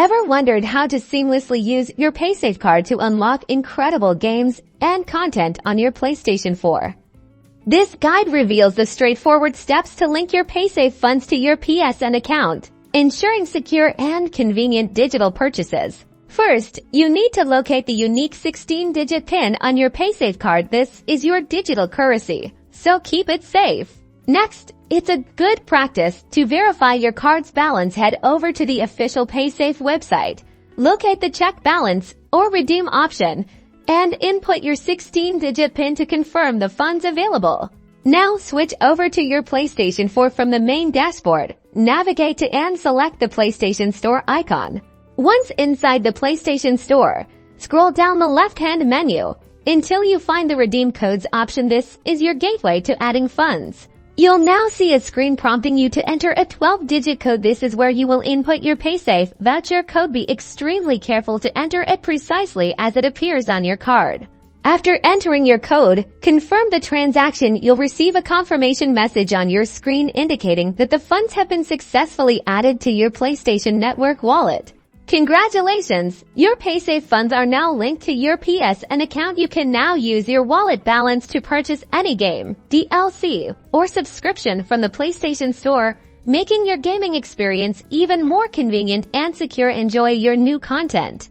Ever wondered how to seamlessly use your Paysafe card to unlock incredible games and content on your PlayStation 4? This guide reveals the straightforward steps to link your Paysafe funds to your PSN account, ensuring secure and convenient digital purchases. First, you need to locate the unique 16-digit PIN on your Paysafe card. This is your digital currency, so keep it safe. Next, it's a good practice to verify your card's balance. Head over to the official Paysafe website, locate the check balance or redeem option, and input your 16-digit PIN to confirm the funds available. Now switch over to your PlayStation 4 from the main dashboard. Navigate to and select the PlayStation Store icon. Once inside the PlayStation Store, scroll down the left-hand menu until you find the Redeem Codes option. This is your gateway to adding funds. You'll now see a screen prompting you to enter a 12-digit code. This is where you will input your Paysafe voucher code. Be extremely careful to enter it precisely as it appears on your card. After entering your code, confirm the transaction. You'll receive a confirmation message on your screen indicating that the funds have been successfully added to your PlayStation Network wallet. Congratulations! Your Paysafe funds are now linked to your PSN account. You can now use your wallet balance to purchase any game, DLC, or subscription from the PlayStation Store, making your gaming experience even more convenient and secure. Enjoy your new content.